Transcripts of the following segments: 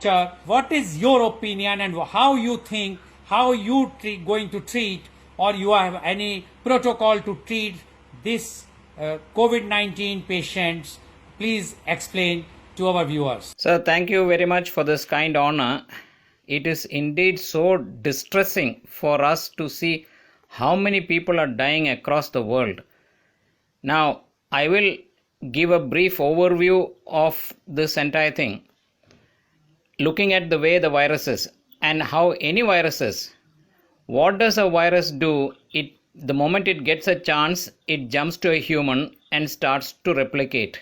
Sir, what is your opinion and how you think, how you going to treat, or you have any protocol to treat this COVID-19 patients? Please explain to our viewers. Sir, thank you very much for this kind honor. It is indeed so distressing for us to see how many people are dying across the world. Now, I will give a brief overview of this entire thing. Looking at the way the virus is and how any virus is, what does a virus do? The moment it gets a chance, it jumps to a human and starts to replicate.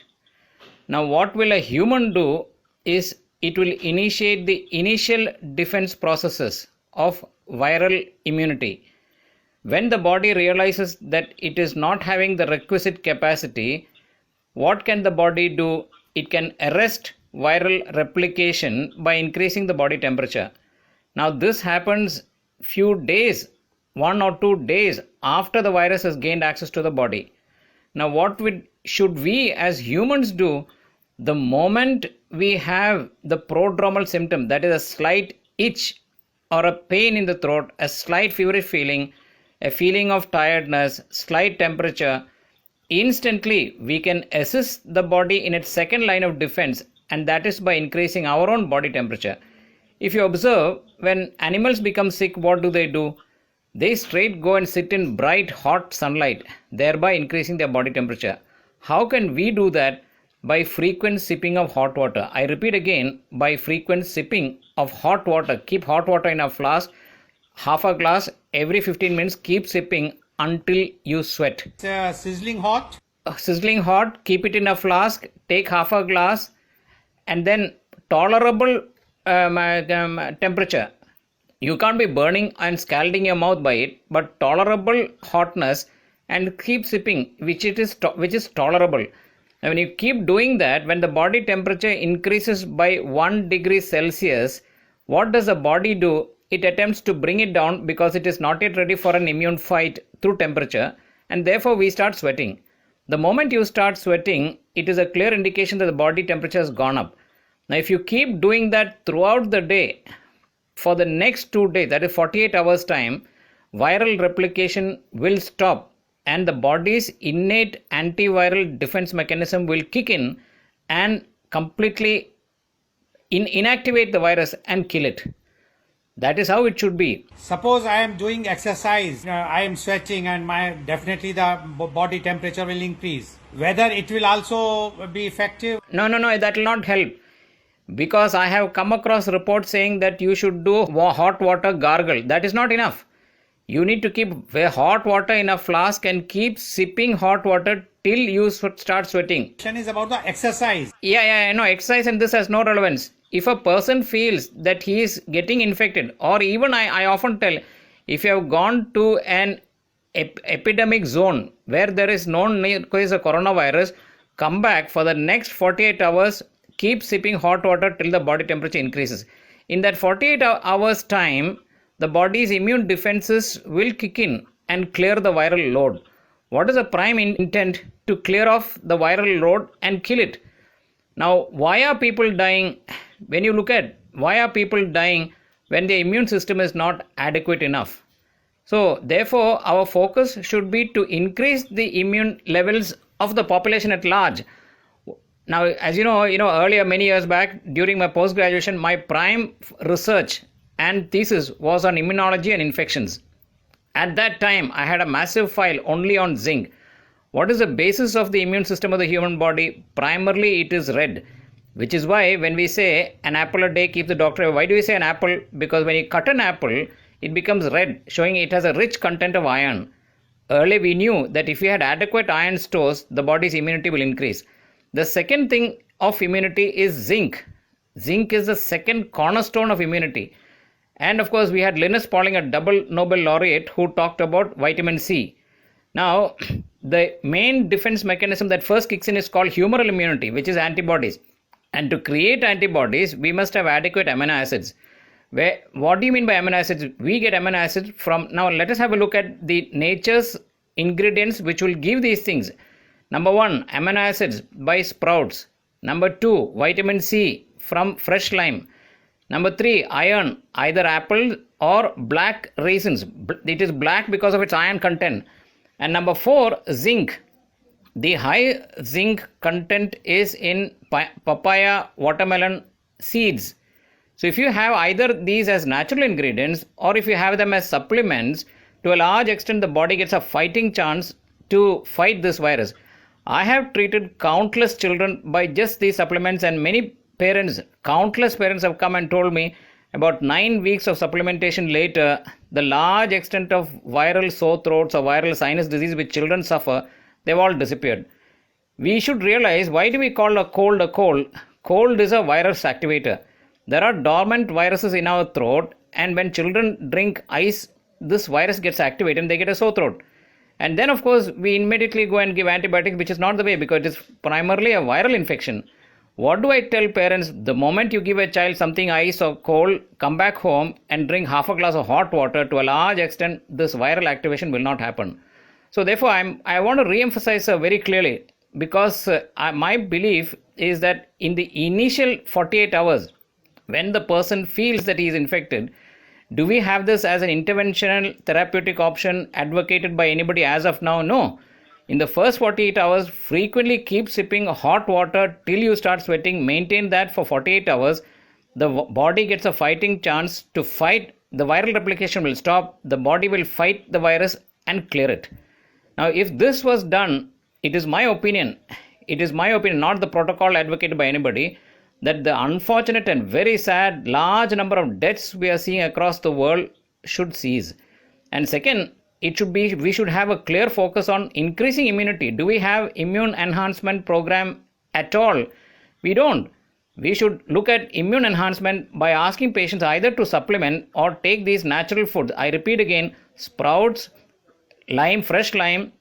Now, what will a human do is it will initiate the initial defense processes of viral immunity. When the body realizes that it is not having the requisite capacity, what can the body do? It can arrest viral replication by increasing the body temperature. Now, this happens few days, 1 or 2 days after the virus has gained access to the body. Now, what should we as humans do? The moment we have the prodromal symptom, that is a slight itch or a pain in the throat, a slight feverish feeling, a feeling of tiredness, slight temperature, instantly we can assist the body in its second line of defense, and that is by increasing our own body temperature. If you observe, when animals become sick, what do? They straight go and sit in bright hot sunlight, thereby increasing their body temperature. How can we do that? By frequent sipping of hot water. I repeat again, by frequent sipping of hot water. Keep hot water in a flask, half a glass every 15 minutes. Keep sipping until you sweat. Sizzling hot? Sizzling hot, keep it in a flask, take half a glass, and then tolerable temperature. You can't be burning and scalding your mouth by it, but tolerable hotness, and keep sipping, which is tolerable. Now, when you keep doing that, when the body temperature increases by 1 degree Celsius, what does the body do? It attempts to bring it down because it is not yet ready for an immune fight through temperature, and therefore we start sweating. The moment you start sweating, it is a clear indication that the body temperature has gone up. Now, if you keep doing that throughout the day, for the next 2 days, that is 48 hours time, viral replication will stop and the body's innate antiviral defense mechanism will kick in and completely inactivate the virus and kill it. That is how it should be. Suppose I am doing exercise, I am sweating, and definitely the body temperature will increase. Whether it will also be effective? No, that will not help. Because I have come across reports saying that you should do hot water gargle. That is not enough. You need to keep hot water in a flask and keep sipping hot water till you start sweating. Question is about the exercise. Yeah, no, exercise and this has no relevance. If a person feels that he is getting infected, or even I often tell, if you have gone to an epidemic zone where there is known case of coronavirus, come back for the next 48 hours, keep sipping hot water till the body temperature increases. In that 48 hours time, the body's immune defenses will kick in and clear the viral load. What is the prime intent? To clear off the viral load and kill it. Now, why are people dying? When you look at why are people dying when the immune system is not adequate enough? So, therefore, our focus should be to increase the immune levels of the population at large. Now, as you know, earlier, many years back, during my post-graduation, my prime research and thesis was on immunology and infections. At that time, I had a massive file only on zinc. What is the basis of the immune system of the human body? Primarily, it is red, which is why when we say an apple a day keeps the doctor away. Why do we say an apple? Because when you cut an apple, it becomes red, showing it has a rich content of iron. Earlier, we knew that if we had adequate iron stores, the body's immunity will increase. The second thing of immunity is zinc. Zinc is the second cornerstone of immunity. And of course, we had Linus Pauling, a double Nobel laureate, who talked about vitamin C. Now, the main defense mechanism that first kicks in is called humoral immunity, which is antibodies. And to create antibodies, we must have adequate amino acids. What do you mean by amino acids? We get amino acids from... Now, let us have a look at the nature's ingredients which will give these things. Number 1, amino acids by sprouts. Number 2, vitamin C from fresh lime. Number 3, iron, either apple or black raisins. It is black because of its iron content. And number 4, zinc. The high zinc content is in papaya, watermelon seeds. So if you have either these as natural ingredients or if you have them as supplements, to a large extent the body gets a fighting chance to fight this virus. I have treated countless children by just these supplements, and many parents, countless parents have come and told me about 9 weeks of supplementation later, the large extent of viral sore throats or viral sinus disease which children suffer, they've all disappeared. We should realize, why do we call a cold a cold? Cold is a virus activator. There are dormant viruses in our throat, and when children drink ice, this virus gets activated and they get a sore throat. And then, of course, we immediately go and give antibiotics, which is not the way because it is primarily a viral infection. What do I tell parents? The moment you give a child something ice or cold, come back home and drink half a glass of hot water. To a large extent, this viral activation will not happen. So therefore, I want to re-emphasize very clearly, because my belief is that in the initial 48 hours, when the person feels that he is infected, do we have this as an interventional therapeutic option advocated by anybody as of now? No. In the first 48 hours, frequently keep sipping hot water till you start sweating. Maintain that for 48 hours. The body gets a fighting chance to fight. The viral replication will stop. The body will fight the virus and clear it. Now, if this was done, it is my opinion, not the protocol advocated by anybody, that the unfortunate and very sad large number of deaths we are seeing across the world should cease. And second, we should have a clear focus on increasing immunity. Do we have immune enhancement program at all? We don't. We should look at immune enhancement by asking patients either to supplement or take these natural foods. I repeat again, sprouts, lime, fresh lime,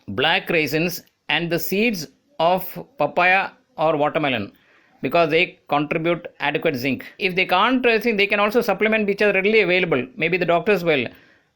black raisins, and the seeds of papaya or watermelon, because they contribute adequate zinc. If they can't, they can also supplement which are readily available. Maybe the doctors will.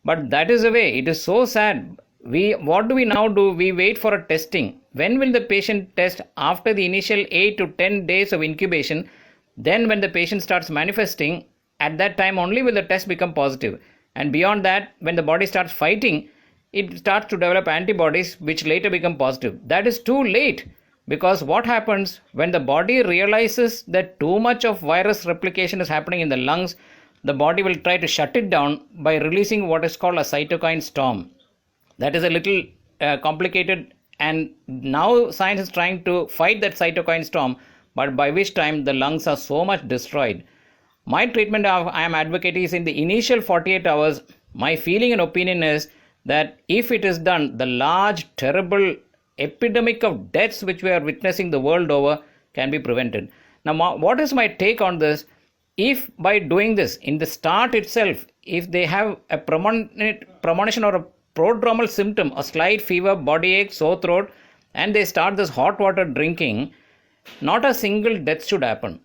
But that is the way. It is so sad. What do we now do? We wait for a testing. When will the patient test? After the initial 8 to 10 days of incubation. Then when the patient starts manifesting, at that time only will the test become positive. And beyond that, when the body starts fighting, it starts to develop antibodies which later become positive. That is too late. Because what happens when the body realizes that too much of virus replication is happening in the lungs, the body will try to shut it down by releasing what is called a cytokine storm. That is a little complicated, and now science is trying to fight that cytokine storm, but by which time the lungs are so much destroyed. My treatment I am advocating is in the initial 48 hours. My feeling and opinion is that if it is done, the large, terrible epidemic of deaths which we are witnessing the world over can be prevented. Now, what is my take on this? If by doing this, in the start itself, if they have a premonition or a prodromal symptom, a slight fever, body ache, sore throat, and they start this hot water drinking, not a single death should happen.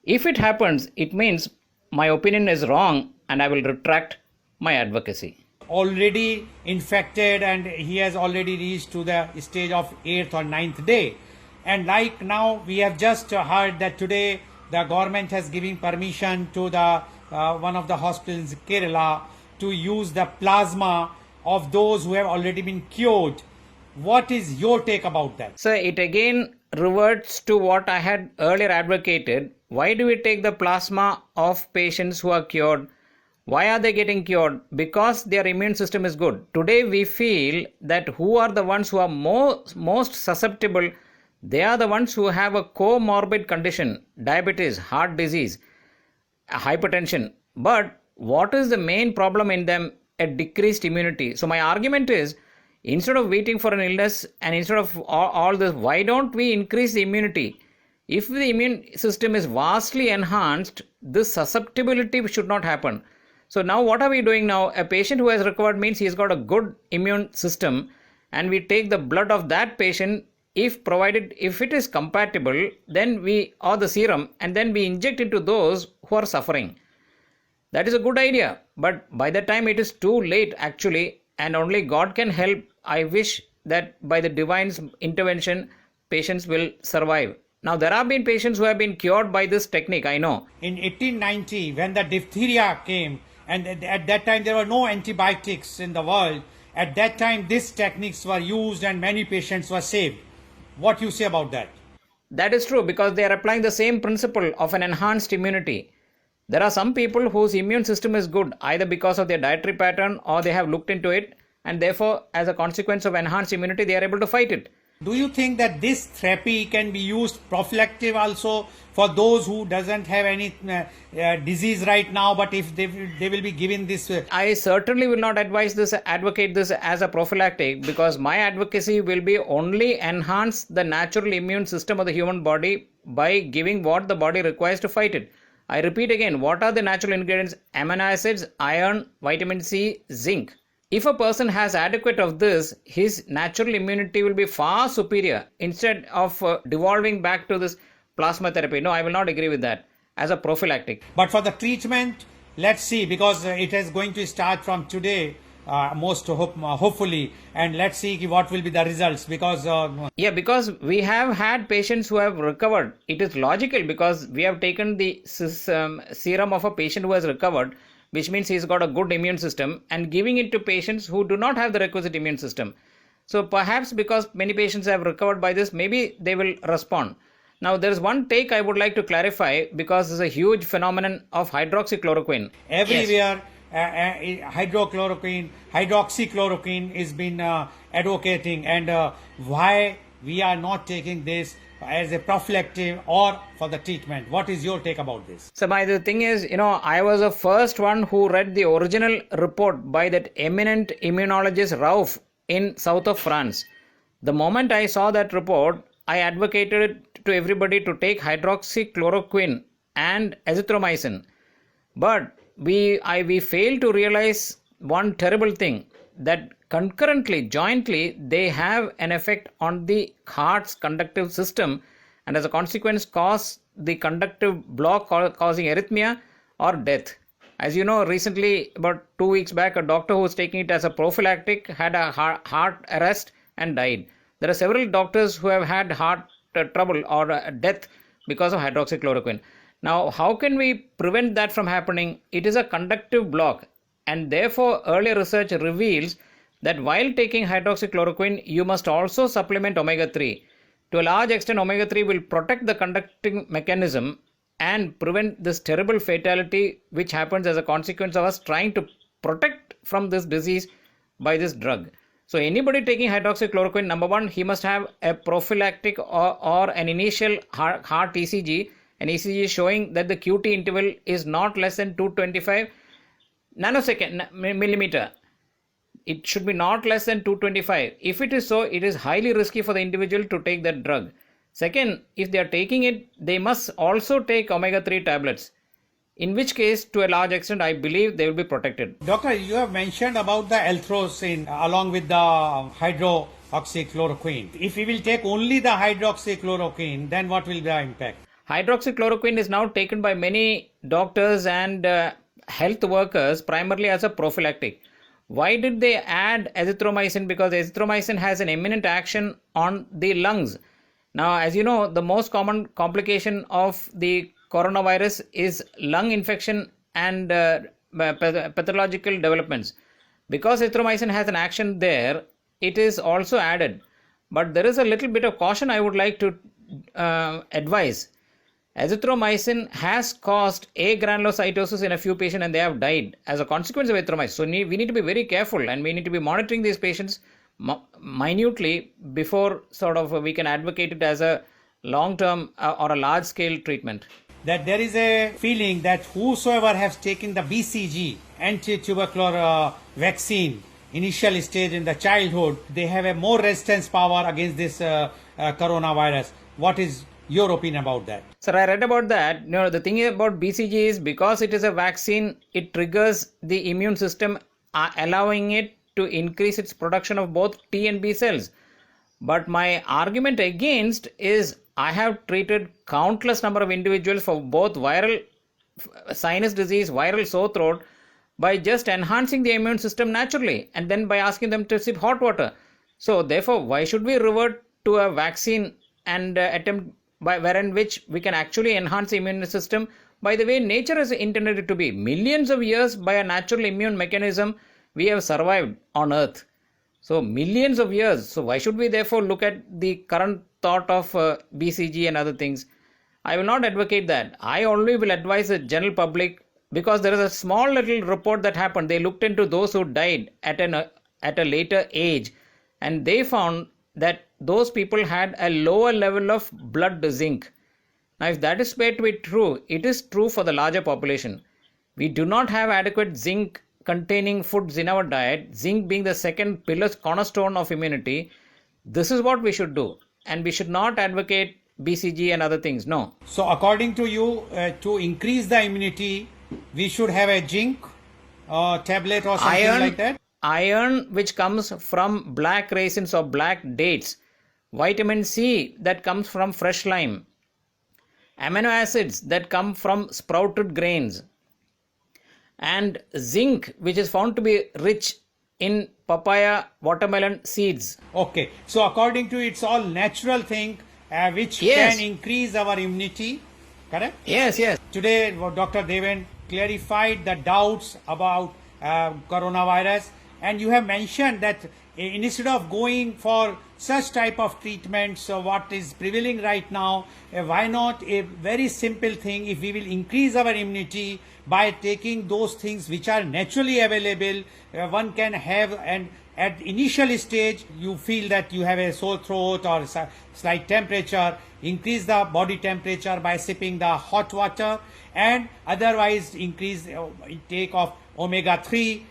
If it happens, it means my opinion is wrong and I will retract my advocacy. Already infected, and he has already reached to the stage of 8th or 9th day. And like now, we have just heard that today the government has given permission to the one of the hospitals in Kerala to use the plasma of those who have already been cured. What is your take about that? So it again reverts to what I had earlier advocated. Why do we take the plasma of patients who are cured? Why are they getting cured? Because their immune system is good. Today we feel that who are the ones who are most susceptible? They are the ones who have a comorbid condition, diabetes, heart disease, hypertension. But what is the main problem in them? A decreased immunity. So my argument is, instead of waiting for an illness and instead of all this, why don't we increase the immunity? If the immune system is vastly enhanced, this susceptibility should not happen. So now what are we doing now? A patient who has recovered means he has got a good immune system, and we take the blood of that patient, if it is compatible, then or the serum, and then we inject into those who are suffering. That is a good idea, but by the time it is too late actually, and only God can help. I wish that by the divine's intervention, patients will survive. Now, there have been patients who have been cured by this technique, I know. In 1890, when the diphtheria came, and at that time there were no antibiotics in the world, at that time these techniques were used and many patients were saved. What you say about that? That is true because they are applying the same principle of an enhanced immunity. There are some people whose immune system is good either because of their dietary pattern or they have looked into it, and therefore, as a consequence of enhanced immunity, they are able to fight it. Do you think that this therapy can be used prophylactic also for those who doesn't have any disease right now, but if they will be given this? I certainly will not advocate this as a prophylactic, because my advocacy will be only enhance the natural immune system of the human body by giving what the body requires to fight it. I repeat again, what are the natural ingredients? Amino acids, iron, vitamin C, zinc. If a person has adequate of this, his natural immunity will be far superior instead of devolving back to this plasma therapy. No, I will not agree with that as a prophylactic. But for the treatment, let's see, because it is going to start from today, hopefully, and let's see what will be the results. Because because we have had patients who have recovered. It is logical because we have taken the serum of a patient who has recovered, which means he's got a good immune system, and giving it to patients who do not have the requisite immune system. So perhaps because many patients have recovered by this, maybe they will respond. Now, there is one take I would like to clarify because there is a huge phenomenon of hydroxychloroquine. Everywhere, hydroxychloroquine is been advocating, and why we are not taking this as a prophylactic or for the treatment. What is your take about this? So the thing is, I was the first one who read the original report by that eminent immunologist Rauf in south of France. The moment I saw that report, I advocated to everybody to take hydroxychloroquine and azithromycin. But we failed to realize one terrible thing, that concurrently, jointly, they have an effect on the heart's conductive system, and as a consequence cause the conductive block causing arrhythmia or death. As you know, recently, about 2 weeks back, a doctor who was taking it as a prophylactic had a heart arrest and died. There are several doctors who have had heart trouble or death because of hydroxychloroquine. Now, how can we prevent that from happening? It is a conductive block, and therefore earlier research reveals that while taking hydroxychloroquine, you must also supplement omega-3. To a large extent, omega-3 will protect the conducting mechanism and prevent this terrible fatality which happens as a consequence of us trying to protect from this disease by this drug. So anybody taking hydroxychloroquine, number one, he must have a prophylactic or an initial heart ECG, an ECG showing that the QT interval is not less than 225 millimeter. It should be not less than 225. If it is so, it is highly risky for the individual to take that drug. Second, if they are taking it, they must also take omega-3 tablets. In which case, to a large extent, I believe they will be protected. Doctor, you have mentioned about the L-throcin along with the hydroxychloroquine. If we will take only the hydroxychloroquine, then what will be the impact? Hydroxychloroquine is now taken by many doctors and health workers primarily as a prophylactic. Why did they add azithromycin? Because azithromycin has an eminent action on the lungs. Now, as you know, the most common complication of the coronavirus is lung infection and pathological developments. Because azithromycin has an action there, it is also added. But there is a little bit of caution I would like to advise. Azithromycin has caused agranulocytosis in a few patients and they have died as a consequence of azithromycin. So we need to be very careful and we need to be monitoring these patients minutely before we can advocate it as a long-term or a large-scale treatment. That there is a feeling that whosoever has taken the BCG, anti-tubercular vaccine, initial stage in the childhood, they have a more resistance power against this coronavirus. What is your opinion about that? Sir, I read about that. The thing about BCG is because it is a vaccine, it triggers the immune system, allowing it to increase its production of both T and B cells. But my argument against is I have treated countless number of individuals for both viral sinus disease, viral sore throat by just enhancing the immune system naturally and then by asking them to sip hot water. So therefore, why should we revert to a vaccine and attempt by wherein which we can actually enhance the immune system by the way nature is intended it to be. Millions of years by a natural immune mechanism we have survived on earth. So millions of years. So why should we therefore look at the current thought of BCG and other things? I will not advocate that. I only will advise the general public because there is a small little report that happened. They looked into those who died at a later age, and they found that those people had a lower level of blood zinc. Now, if that is made to be true, it is true for the larger population. We do not have adequate zinc containing foods in our diet, zinc being the second pillar cornerstone of immunity. This is what we should do, and we should not advocate BCG and other things. No. So according to you, to increase the immunity, we should have a zinc tablet or something like that? Iron which comes from black raisins or black dates, vitamin C that comes from fresh lime, amino acids that come from sprouted grains, and zinc which is found to be rich in papaya, watermelon seeds. Okay, so according to you, it's all natural thing which Yes. can increase our immunity, correct? Yes, yes. Today, Dr. Devon clarified the doubts about coronavirus, and you have mentioned that instead of going for such type of treatments, what is prevailing right now, why not a very simple thing? If we will increase our immunity by taking those things which are naturally available, one can have, and at initial stage you feel that you have a sore throat or slight temperature, increase the body temperature by sipping the hot water, and otherwise increase intake of omega-3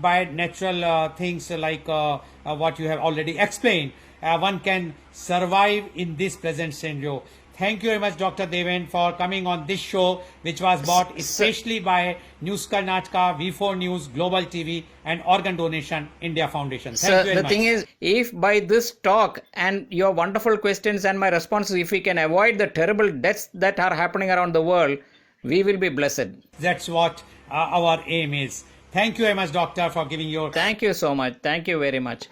by natural things like what you have already explained. One can survive in this present scenario. Thank you very much, Dr. Devon, for coming on this show, which was brought especially by News Karnataka, V4 News, Global TV, and Organ Donation India Foundation. Thank you very The much. thing is, if by this talk and your wonderful questions and my responses, if we can avoid the terrible deaths that are happening around the world, we will be blessed. That's what our aim is. Thank you very much, Doctor, for giving your... Thank you so much. Thank you very much.